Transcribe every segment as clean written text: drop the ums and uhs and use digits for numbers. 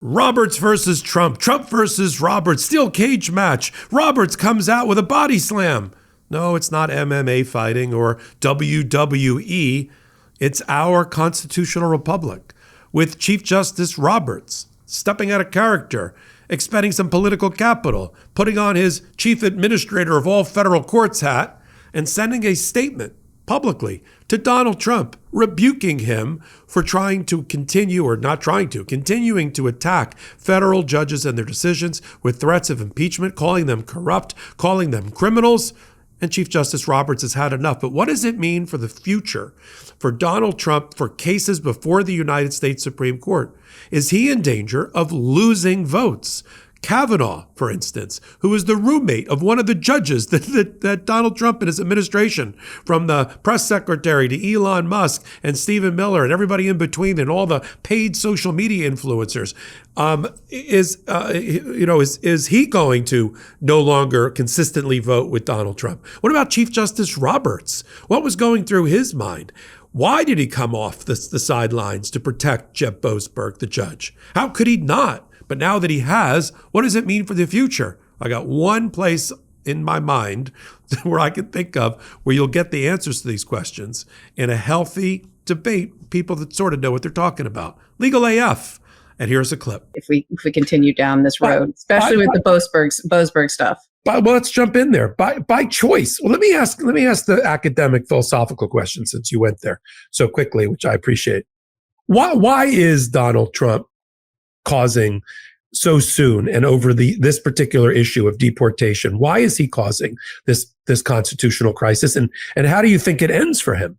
Roberts versus Trump, Trump versus Roberts, steel cage match. Roberts comes out with a body slam. No, it's not MMA fighting or WWE. It's our constitutional republic with Chief Justice Roberts stepping out of character, expending some political capital, putting on his chief administrator of all federal courts hat, and sending a statement publicly to Donald Trump, rebuking him for trying to continue, or not trying to, continuing to attack federal judges and their decisions with threats of impeachment, calling them corrupt, calling them criminals. And Chief Justice Roberts has had enough. But what does it mean for the future for Donald Trump for cases before the United States Supreme Court? Is he in danger of losing votes? Kavanaugh, for instance, who is the roommate of one of the judges that Donald Trump and his administration, from the press secretary to Elon Musk and Stephen Miller and everybody in between and all the paid social media influencers, is he going to no longer consistently vote with Donald Trump? What about Chief Justice Roberts? What was going through his mind? Why did he come off the sidelines to protect Judge Boasberg, the judge? How could he not? But now that he has, what does it mean for the future? I got one place in my mind where I can think of where you'll get the answers to these questions in a healthy debate, people that sort of know what they're talking about. Legal AF. And here's a clip. If we continue down this road, especially with the Boasberg stuff. Well, let's jump in there. By choice. Well, let me ask the academic philosophical question, since you went there so quickly, which I appreciate. Why is Donald Trump causing so soon and over this particular issue of deportation? Why is he causing this constitutional crisis? And how do you think it ends for him?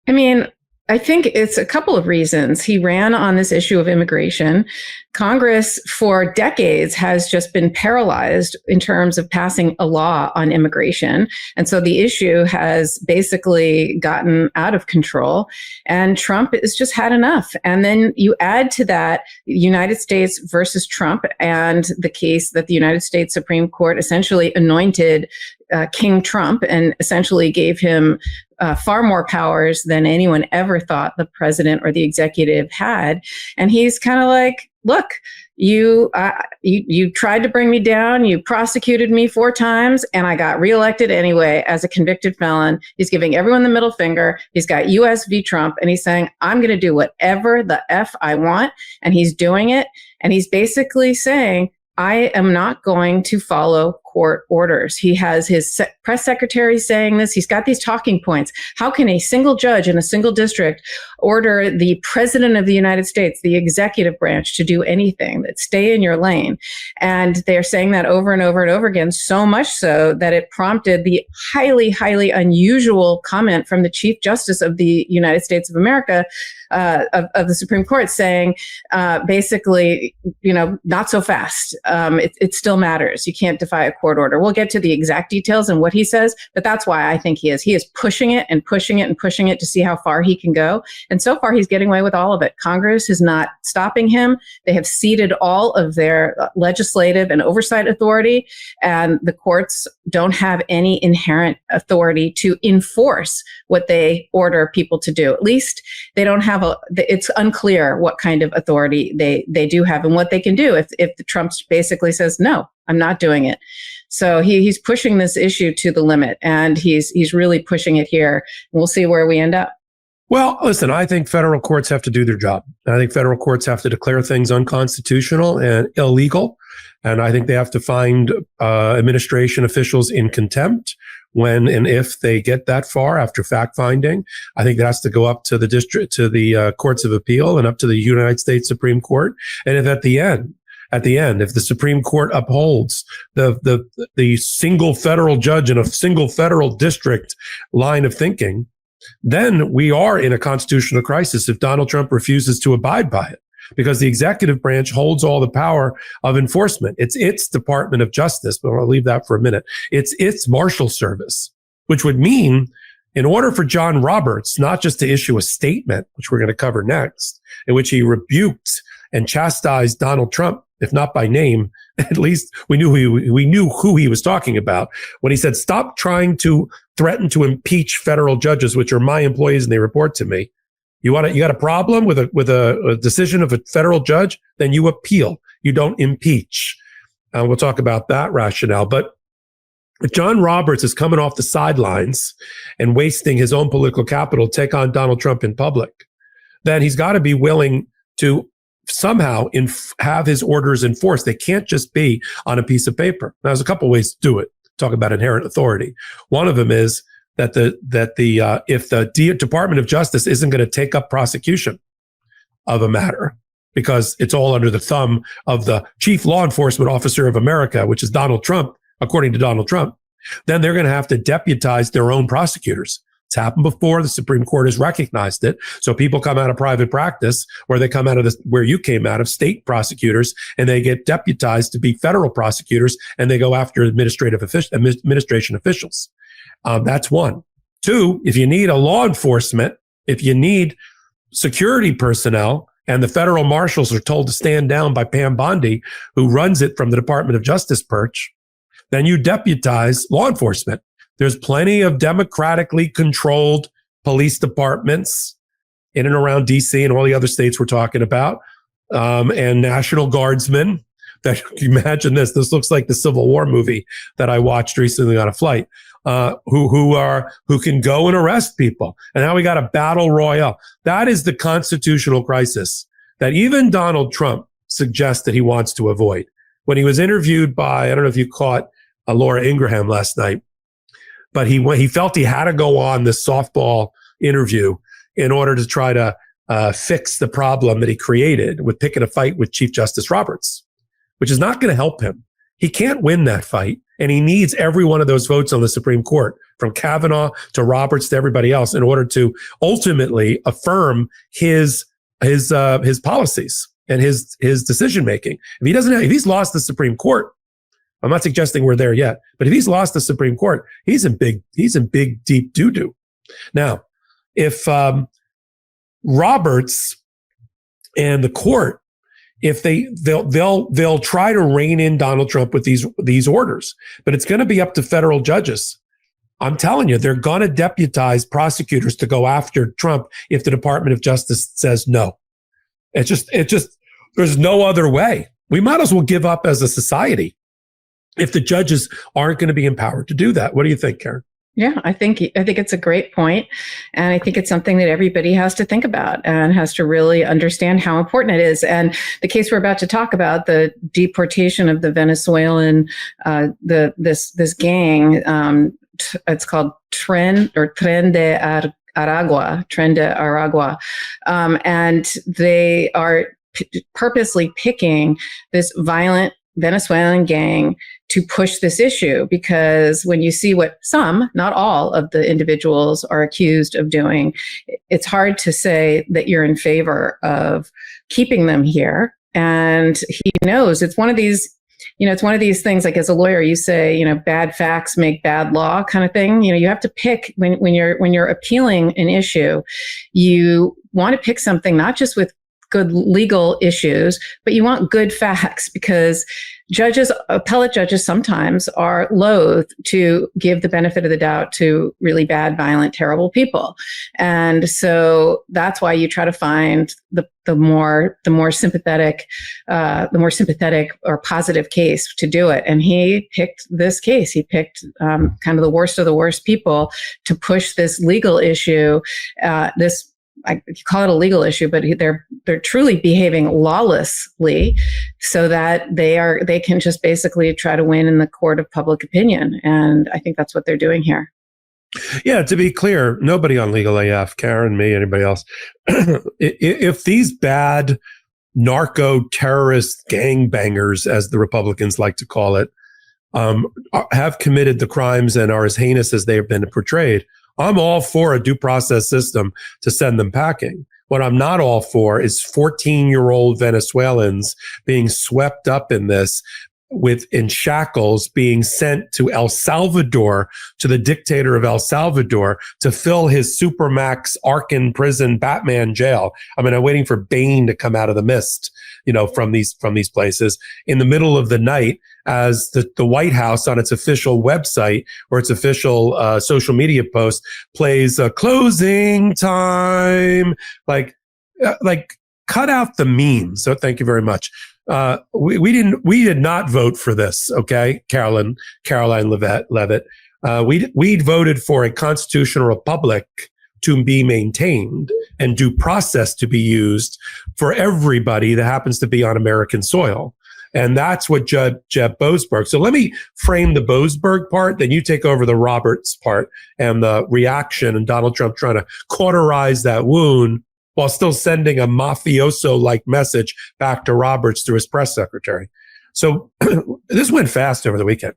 I mean, I think it's a couple of reasons. He ran on this issue of immigration. Congress for decades has just been paralyzed in terms of passing a law on immigration. And so the issue has basically gotten out of control, and Trump has just had enough. And then you add to that United States versus Trump and the case that the United States Supreme Court essentially anointed King Trump and essentially gave him far more powers than anyone ever thought the president or the executive had. And he's kind of like, look, you tried to bring me down. You prosecuted me 4 times and I got reelected anyway as a convicted felon. He's giving everyone the middle finger. He's got US v. Trump, and he's saying, I'm going to do whatever the F I want. And he's doing it. And he's basically saying, I am not going to follow court orders. He has his press secretary saying this. He's got these talking points. How can a single judge in a single district order the president of the United States, the executive branch, to do anything? That stay in your lane. And they're saying that over and over and over again, so much so that it prompted the highly, highly unusual comment from the Chief Justice of the United States of America, of the Supreme Court, saying basically, not so fast. It still matters. You can't defy a court order. We'll get to the exact details and what he says, but that's why I think he is. He is pushing it and pushing it and pushing it to see how far he can go. And so far, he's getting away with all of it. Congress is not stopping him. They have ceded all of their legislative and oversight authority, and the courts don't have any inherent authority to enforce what they order people to do. At least they don't have it's unclear what kind of authority they do have and what they can do if the Trump basically says, no, I'm not doing it. So he's pushing this issue to the limit, and he's really pushing it here. We'll see where we end up. Well, listen, I think federal courts have to do their job. I think federal courts have to declare things unconstitutional and illegal. And I think they have to find administration officials in contempt when and if they get that far after fact finding. I think that has to go up to the courts of appeal and up to the United States Supreme Court. And if at the end, if the Supreme Court upholds the single federal judge in a single federal district line of thinking, then we are in a constitutional crisis if Donald Trump refuses to abide by it, because the executive branch holds all the power of enforcement. It's its Department of Justice, but I'll leave that for a minute. It's its Marshal Service, which would mean in order for John Roberts not just to issue a statement, which we're going to cover next, in which he rebuked and chastised Donald Trump, if not by name, at least we knew who he was talking about when he said, stop trying to threaten to impeach federal judges, which are my employees and they report to me. You got a problem with a decision of a federal judge, then you appeal. You don't impeach. We'll talk about that rationale. But if John Roberts is coming off the sidelines and wasting his own political capital to take on Donald Trump in public, then he's got to be willing to somehow have his orders enforced. They can't just be on a piece of paper. Now, there's a couple ways to do it. Talk about inherent authority. One of them is that if the Department of Justice isn't going to take up prosecution of a matter because it's all under the thumb of the chief law enforcement officer of America, which is Donald Trump, according to Donald Trump, then they're going to have to deputize their own prosecutors. It's happened before. The Supreme Court has recognized it. So people come out of private practice, or they come out of where you came out of, state prosecutors, and they get deputized to be federal prosecutors, and they go after administration officials. That's one. Two, if you need a law enforcement, if you need security personnel, and the federal marshals are told to stand down by Pam Bondi, who runs it from the Department of Justice perch, then you deputize law enforcement. There's plenty of democratically controlled police departments in and around DC and all the other states we're talking about, and National Guardsmen. That, imagine this. This looks like the Civil War movie that I watched recently on a flight. Who can go and arrest people. And now we got a battle royale. That is the constitutional crisis that even Donald Trump suggests that he wants to avoid. When he was interviewed by, I don't know if you caught Laura Ingraham last night, but he felt he had to go on this softball interview in order to try to fix the problem that he created with picking a fight with Chief Justice Roberts, which is not going to help him. He can't win that fight, and he needs every one of those votes on the Supreme Court, from Kavanaugh to Roberts to everybody else, in order to ultimately affirm his policies and his decision making. If he's lost the Supreme Court, I'm not suggesting we're there yet, but if he's lost the Supreme Court, he's in big deep doo-doo. Now, if Roberts and the court, if they'll try to rein in Donald Trump with these orders, but it's going to be up to federal judges. I'm telling you, they're going to deputize prosecutors to go after Trump if the Department of Justice says no. It's just there's no other way. We might as well give up as a society if the judges aren't going to be empowered to do that. What do you think, Karen? Yeah, I think it's a great point. And I think it's something that everybody has to think about and has to really understand how important it is. And the case we're about to talk about, the deportation of the Venezuelan, this gang, it's called Tren de Aragua. And they are purposely picking this violent Venezuelan gang to push this issue, because when you see what some, not all, of the individuals are accused of doing, it's hard to say that you're in favor of keeping them here. And he knows it's one of these, it's one of these things, like as a lawyer, you say, bad facts make bad law kind of thing. You have to pick when you're appealing an issue, you want to pick something not just with good legal issues, but you want good facts, because appellate judges sometimes are loath to give the benefit of the doubt to really bad, violent, terrible people. And so that's why you try to find the more sympathetic or positive case to do it. And he picked this case. He picked kind of the worst of the worst people to push this legal issue, you call it a legal issue, but they're truly behaving lawlessly, so that they can just basically try to win in the court of public opinion. And I think that's what they're doing here. Yeah, to be clear, nobody on Legal AF, Karen, me, anybody else, if these bad narco terrorist gangbangers, as the Republicans like to call it, have committed the crimes and are as heinous as they have been portrayed, I'm all for a due process system to send them packing. What I'm not all for is 14-year-old Venezuelans being swept up in this in shackles being sent to El Salvador, to the dictator of El Salvador, to fill his Supermax Arkham prison Batman jail. I mean, I'm waiting for Bane to come out of the mist, from these places in the middle of the night, as the White House on its official website or its official social media post plays closing time, like cut out the memes. So thank you very much. We did not vote for this. Okay. Caroline Levitt. We voted for a constitutional republic to be maintained and due process to be used for everybody that happens to be on American soil. And that's what Judge Boasberg. So let me frame the Boasberg part, then you take over the Roberts part and the reaction and Donald Trump trying to cauterize that wound while still sending a mafioso-like message back to Roberts through his press secretary. So this went fast over the weekend.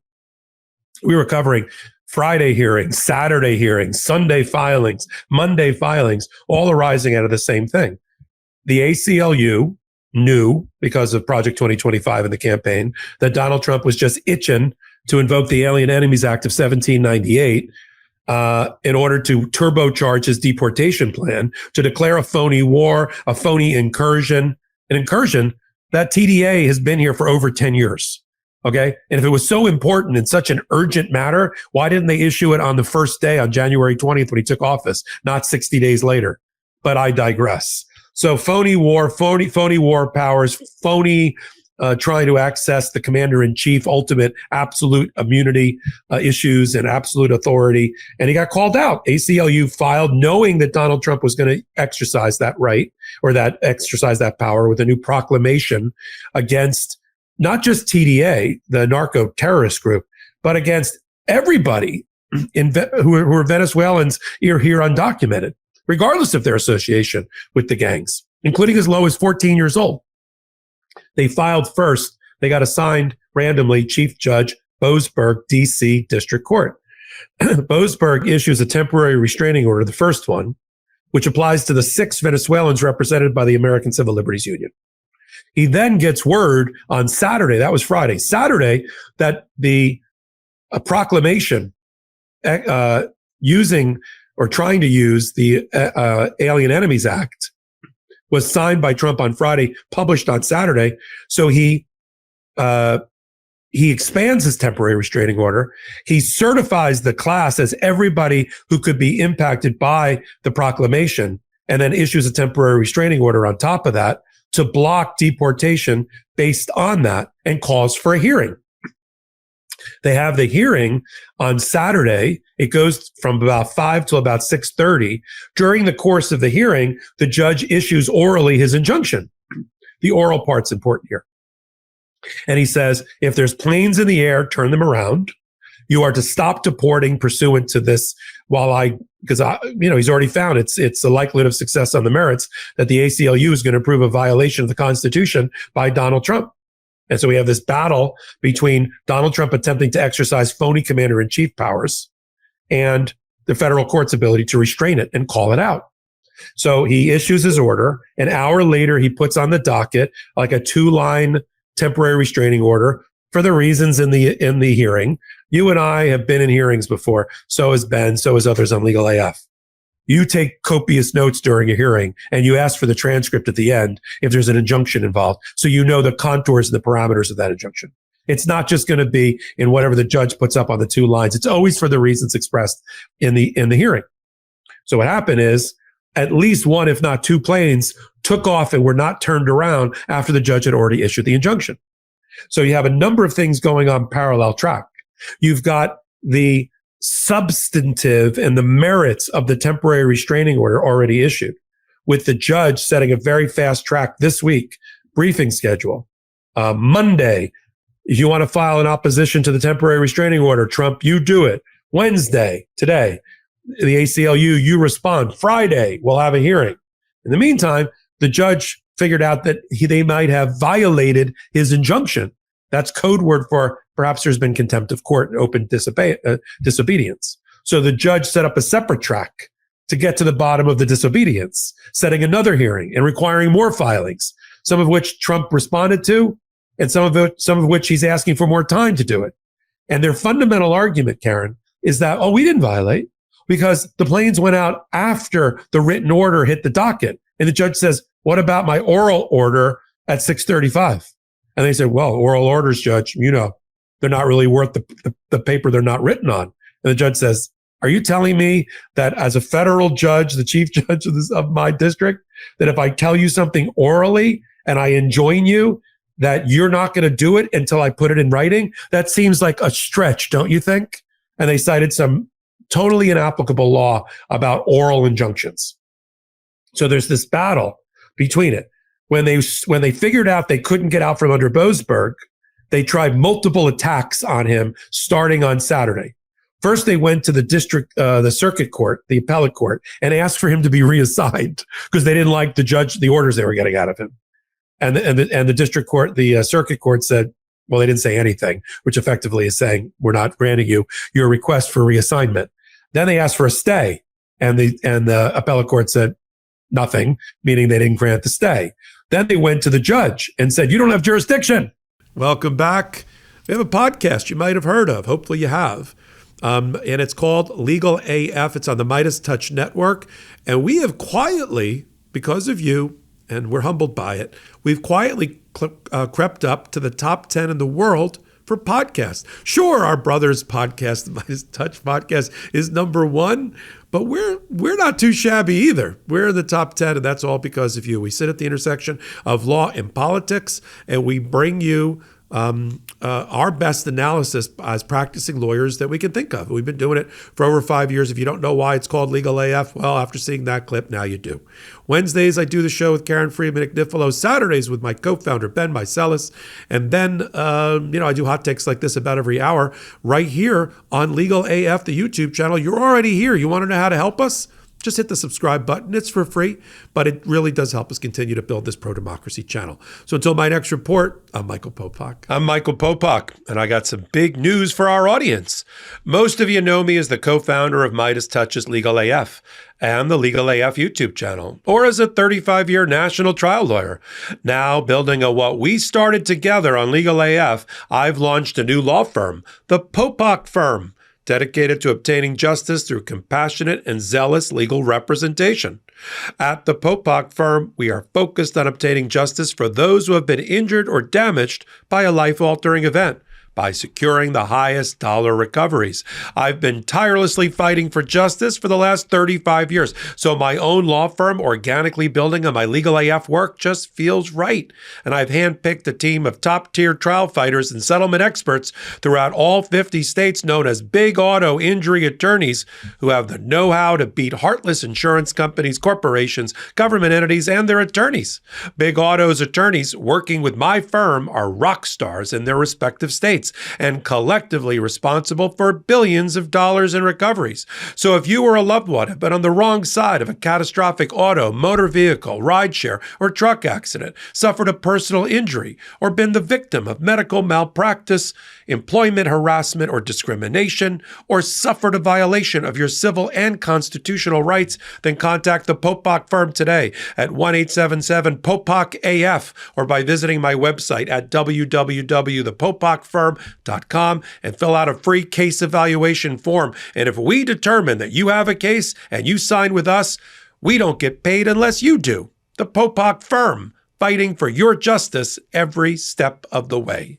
We were covering Friday hearings, Saturday hearings, Sunday filings, Monday filings, all arising out of the same thing. The ACLU knew, because of Project 2025 in the campaign, that Donald Trump was just itching to invoke the Alien Enemies Act of 1798 in order to turbocharge his deportation plan, to declare a phony war, a phony incursion, an incursion that TDA has been here for over 10 years. Okay. And if it was so important in such an urgent matter, why didn't they issue it on the first day, on January 20th, when he took office, not 60 days later? But I digress. So phony war powers, phony trying to access the commander-in-chief ultimate absolute immunity issues and absolute authority. And he got called out. ACLU filed knowing that Donald Trump was going to exercise that right, or exercise that power, with a new proclamation against not just TDA, the narco terrorist group, but against everybody who are Venezuelans here undocumented, regardless of their association with the gangs, including as low as 14 years old. They filed first. They got assigned randomly Chief Judge Boasberg, D.C. District Court. Boasberg issues a temporary restraining order, the first one, which applies to the 6 Venezuelans represented by the American Civil Liberties Union. He then gets word on Saturday, that was Friday, Saturday, that a proclamation using or trying to use the Alien Enemies Act was signed by Trump on Friday, published on Saturday. So he expands his temporary restraining order. He certifies the class as everybody who could be impacted by the proclamation, and then issues a temporary restraining order on top of that to block deportation based on that, and calls for a hearing. They have the hearing on Saturday. It goes from about 5 till about 6:30. During the course of the hearing, the judge issues orally his injunction. The oral part's important here. And he says, if there's planes in the air, turn them around. You are to stop deporting pursuant to this, because he's already found it's the likelihood of success on the merits that the ACLU is going to prove a violation of the Constitution by Donald Trump. And so we have this battle between Donald Trump attempting to exercise phony commander-in-chief powers and the federal court's ability to restrain it and call it out. So he issues his order. An hour later, he puts on the docket like a 2-line temporary restraining order for the reasons in the hearing. You and I have been in hearings before. So has Ben. So has others on Legal AF. You take copious notes during a hearing and you ask for the transcript at the end if there's an injunction involved, so you know the contours and the parameters of that injunction. It's not just going to be in whatever the judge puts up on the 2 lines. It's always for the reasons expressed in the hearing. So what happened is at least 1, if not 2 planes took off and were not turned around after the judge had already issued the injunction. So you have a number of things going on parallel track. You've got the substantive and the merits of the temporary restraining order already issued, with the judge setting a very fast track this week briefing schedule. Monday, if you want to file an opposition to the temporary restraining order, Trump, you do it. Wednesday, today, the ACLU, you respond. Friday, we'll have a hearing. In the meantime, the judge figured out that they might have violated his injunction. That's code word for perhaps there's been contempt of court and open disobedience. So the judge set up a separate track to get to the bottom of the disobedience, setting another hearing and requiring more filings, some of which Trump responded to, and some of which he's asking for more time to do it. And their fundamental argument, Karen, is that, oh, we didn't violate because the planes went out after the written order hit the docket. And the judge says, what about my oral order at 6:35? And they said, well, oral orders, Judge, they're not really worth the paper they're not written on. And the judge says, are you telling me that as a federal judge, the chief judge of my district, that if I tell you something orally and I enjoin you, that you're not going to do it until I put it in writing? That seems like a stretch, don't you think? And they cited some totally inapplicable law about oral injunctions. So there's this battle between it. When they figured out they couldn't get out from under Boasberg, they tried multiple attacks on him starting on Saturday. First, they went to the circuit court, the appellate court, and asked for him to be reassigned because they didn't like the orders they were getting out of him. And the district court, the circuit court said, well, they didn't say anything, which effectively is saying, we're not granting you your request for reassignment. Then they asked for a stay, and the appellate court said nothing, meaning they didn't grant the stay. Then they went to the judge and said, you don't have jurisdiction. Welcome back. We have a podcast you might have heard of. Hopefully you have. And it's called Legal AF. It's on the Midas Touch Network. And we have quietly, because of you, and we're humbled by it, we've quietly crept up to the top 10 in the world for podcasts. Sure, our brother's podcast, the Midas Touch podcast, is number one, but we're not too shabby either. We're in the top 10, and that's all because of you. We sit at the intersection of law and politics, and we bring you our best analysis as practicing lawyers that we can think of. We've been doing it for over 5 years. If you don't know why it's called Legal AF, well, after seeing that clip, now you do. Wednesdays, I do the show with Karen Friedman, Agnifilo. Saturdays with my co-founder, Ben Mycelis. And then, I do hot takes like this about every hour right here on Legal AF, the YouTube channel. You're already here. You want to know how to help us? Just hit the subscribe button. It's for free, but it really does help us continue to build this pro-democracy channel. So until my next report, I'm Michael Popok. I'm Michael Popok, and I got some big news for our audience. Most of you know me as the co-founder of Midas Touch's Legal AF and the Legal AF YouTube channel, or as a 35-year national trial lawyer. Now, building on what we started together on Legal AF, I've launched a new law firm, the Popok Firm, dedicated to obtaining justice through compassionate and zealous legal representation. At the Popok Firm, we are focused on obtaining justice for those who have been injured or damaged by a life-altering event by securing the highest dollar recoveries. I've been tirelessly fighting for justice for the last 35 years, so my own law firm organically building on my Legal AF work just feels right. And I've handpicked a team of top-tier trial fighters and settlement experts throughout all 50 states known as big auto injury attorneys who have the know-how to beat heartless insurance companies, corporations, government entities, and their attorneys. Big Auto's attorneys working with my firm are rock stars in their respective states and collectively responsible for billions of dollars in recoveries. So if you or a loved one have been on the wrong side of a catastrophic auto, motor vehicle, rideshare, or truck accident, suffered a personal injury, or been the victim of medical malpractice, employment harassment or discrimination, or suffered a violation of your civil and constitutional rights, then contact the Popok Firm today at 1-877-POPOK-AF or by visiting my website at www.thepopokfirm.com and fill out a free case evaluation form. And if we determine that you have a case and you sign with us, we don't get paid unless you do. The Popok Firm, fighting for your justice every step of the way.